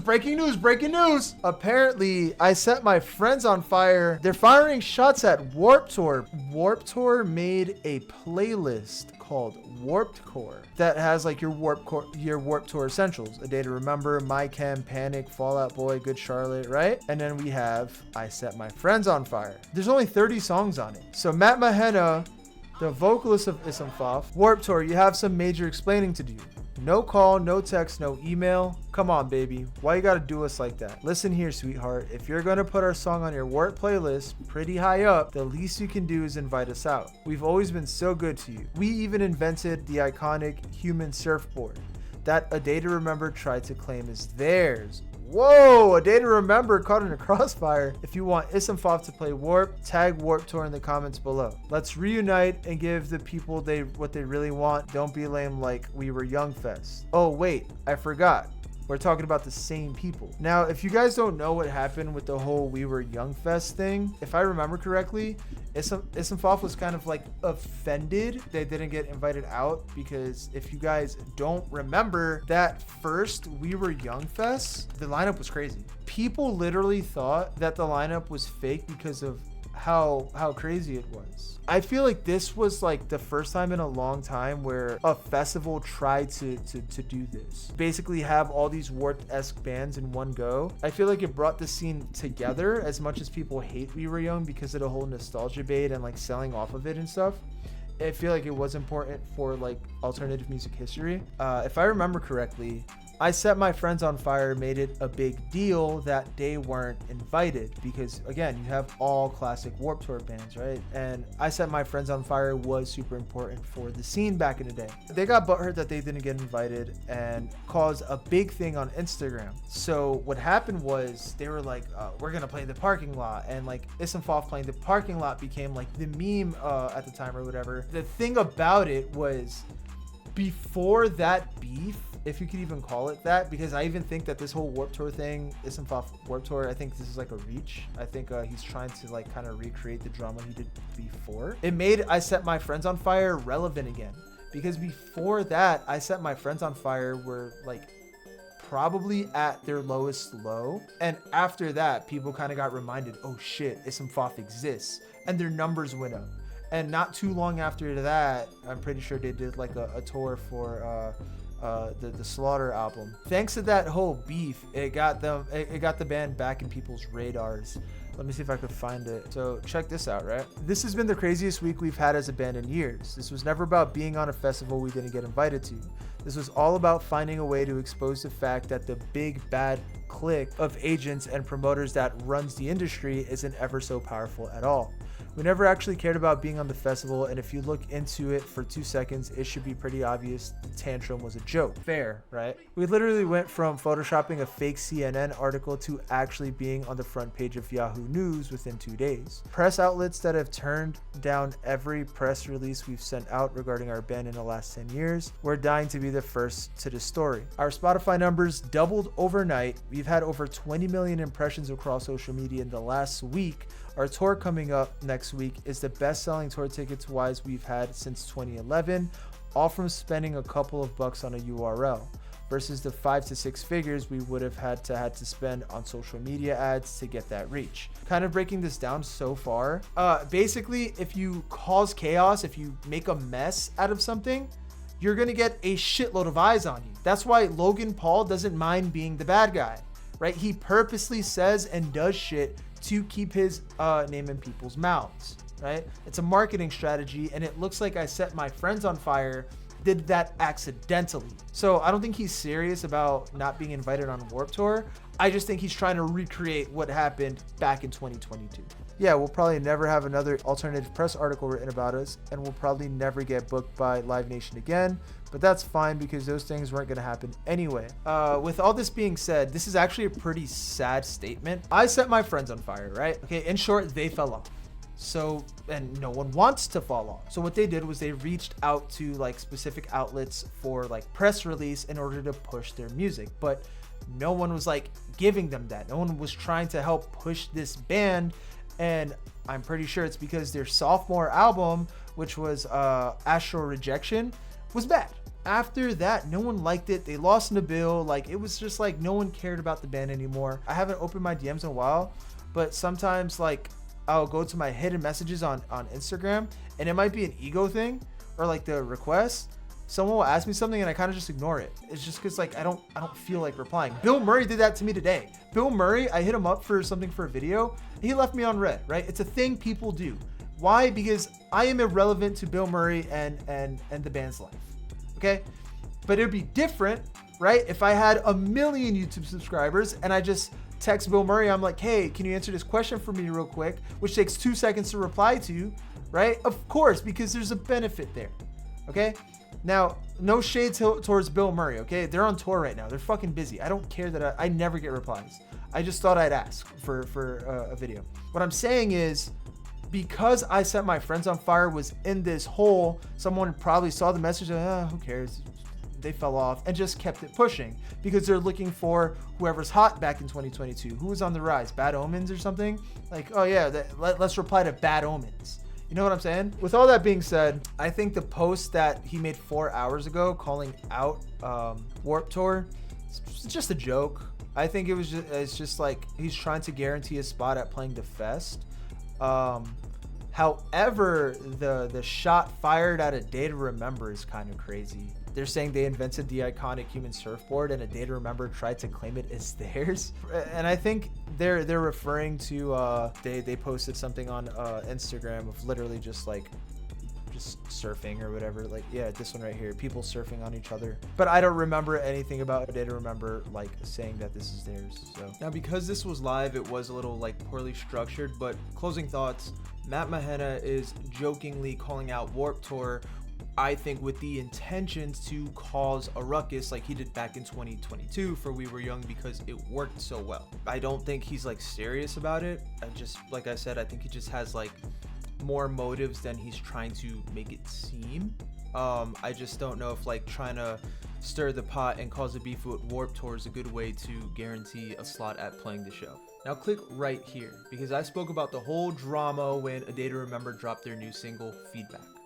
breaking news. Apparently, I Set My Friends on Fire. They're firing shots at Warped Tour. Warped Tour made a playlist called Warped Core that has like your Warped Tour essentials: A Day to Remember, My Chem, Panic, Fall Out Boy, Good Charlotte, right? And then we have I Set My Friends on Fire. There's only 30 songs on it. So Matt Mahena, the vocalist of ISMFOF, Warped Tour, you have some major explaining to do. No call, no text, no email. Come on, baby. Why you gotta do us like that? Listen here, sweetheart. If you're gonna put our song on your Warped playlist pretty high up, the least you can do is invite us out. We've always been so good to you. We even invented the iconic human surfboard that A Day to Remember tried to claim as theirs. Whoa, A Day to Remember caught in a crossfire. If you want ISMFOF to play Warp, tag Warped Tour in the comments below. Let's reunite and give the people what they really want. Don't be lame like We Were Young Fest. Oh wait, I forgot. We're talking about the same people. Now, if you guys don't know what happened with the whole We Were Young Fest thing, if I remember correctly, ISMFOF was kind of like offended they didn't get invited out, because if you guys don't remember, that first We Were Young Fest, the lineup was crazy. People literally thought that the lineup was fake because of how crazy it was. I feel like this was like the first time in a long time where a festival tried to do this. Basically have all these Warped-esque bands in one go. I feel like it brought the scene together, as much as people hate We Were Young because of the whole nostalgia bait and like selling off of it and stuff. I feel like it was important for like alternative music history. If I remember correctly, I Set My Friends on Fire made it a big deal that they weren't invited because, again, you have all classic Warped Tour bands, right? And I Set My Friends on Fire was super important for the scene back in the day. They got butthurt that they didn't get invited and caused a big thing on Instagram. So what happened was they were like, we're going to play the parking lot. And like ISMFOF playing the parking lot became like the meme at the time or whatever. The thing about it was, before that beef, if you could even call it that, because I even think that this whole Warped Tour thing, ISMFOF Warped Tour, I think this is like a reach. I think he's trying to like kind of recreate the drama he did before. It made I Set My Friends on Fire relevant again, because before that, I Set My Friends on Fire were like probably at their lowest low. And after that, people kind of got reminded, oh shit, ISMFOF exists, and their numbers went up. And not too long after that, I'm pretty sure they did like a tour for the Slaughter album. Thanks to that whole beef, it got the band back in people's radars. Let me see if I could find it. So check this out, right? This has been the craziest week we've had as a band in years. This was never about being on a festival we didn't get invited to. This was all about finding a way to expose the fact that the big bad clique of agents and promoters that runs the industry isn't ever so powerful at all. We never actually cared about being on the festival, and if you look into it for 2 seconds, it should be pretty obvious the tantrum was a joke. Fair, right? We literally went from photoshopping a fake CNN article to actually being on the front page of Yahoo News within 2 days. Press outlets that have turned down every press release we've sent out regarding our band in the last 10 years, we're dying to be the first to the story. Our Spotify numbers doubled overnight. We've had over 20 million impressions across social media in the last week. Our tour coming up next week is the best-selling tour tickets wise we've had since 2011, all from spending a couple of bucks on a URL, versus the 5 to 6 figures we would have had to spend on social media ads to get that reach. Kind of breaking this down so far, basically, if you cause chaos, if you make a mess out of something, you're gonna get a shitload of eyes on you. That's why Logan Paul doesn't mind being the bad guy, right? He purposely says and does shit to keep his name in people's mouths, right? It's a marketing strategy, and it looks like I Set My Friends on Fire did that accidentally. So I don't think he's serious about not being invited on Warped Tour. I just think he's trying to recreate what happened back in 2022. Yeah, we'll probably never have another alternative press article written about us, and we'll probably never get booked by Live Nation again, but that's fine because those things weren't gonna happen anyway. With all this being said, this is actually a pretty sad statement. I Set My Friends on Fire, right? Okay, in short, they fell off. So, and no one wants to fall off. So what they did was they reached out to like specific outlets for like press release in order to push their music, but no one was like giving them that. No one was trying to help push this band. And I'm pretty sure it's because their sophomore album, which was Astral Rejection, was bad. after that, no one liked it. They lost Nabil. Like, it was just like no one cared about the band anymore. I haven't opened my DMs in a while, but sometimes like I'll go to my hidden messages on Instagram, and it might be an ego thing or like the request. Someone will ask me something and I kind of just ignore it. It's just because like I don't feel like replying. Bill Murray did that to me today. Bill Murray, I hit him up for something for a video. He left me on red, right? It's a thing people do. Why? Because I am irrelevant to Bill Murray and the band's life. Okay? But it'd be different, right? If I had 1 million YouTube subscribers and I just text Bill Murray, I'm like, hey, can you answer this question for me real quick? Which takes 2 seconds to reply to, right? Of course, because there's a benefit there. Okay? Now, no shade towards Bill Murray, okay? They're on tour right now. They're fucking busy. I don't care that I never get replies. I just thought I'd ask for a video. What I'm saying is, because I Set My Friends on Fire was in this hole, someone probably saw the message and, who cares? They fell off and just kept it pushing because they're looking for whoever's hot back in 2022. Who was on the rise? Bad Omens or something? Like, oh yeah, let's reply to Bad Omens. You know what I'm saying? With all that being said, I think the post that he made 4 hours ago calling out Warped Tour, it's just a joke. I think it's just like he's trying to guarantee a spot at playing the fest. However, the shot fired at A Day to Remember is kind of crazy. They're saying they invented the iconic human surfboard and A Day to Remember tried to claim it as theirs. And I think they're referring to they posted something on Instagram of literally just surfing or whatever. Like, yeah, this one right here, people surfing on each other. But I don't remember anything about A Day to Remember like saying that this is theirs. So now, because this was live, it was a little like poorly structured, but closing thoughts, Matt Mahena is jokingly calling out Warped Tour, I think with the intentions to cause a ruckus like he did back in 2022 for We Were Young, because it worked so well. I don't think he's like serious about it. Like I said, I think he just has like more motives than he's trying to make it seem. I just don't know if like trying to stir the pot and cause a beef with Warped Tour is a good way to guarantee a slot at playing the show. Now click right here because I spoke about the whole drama when A Day to Remember dropped their new single, Feedback.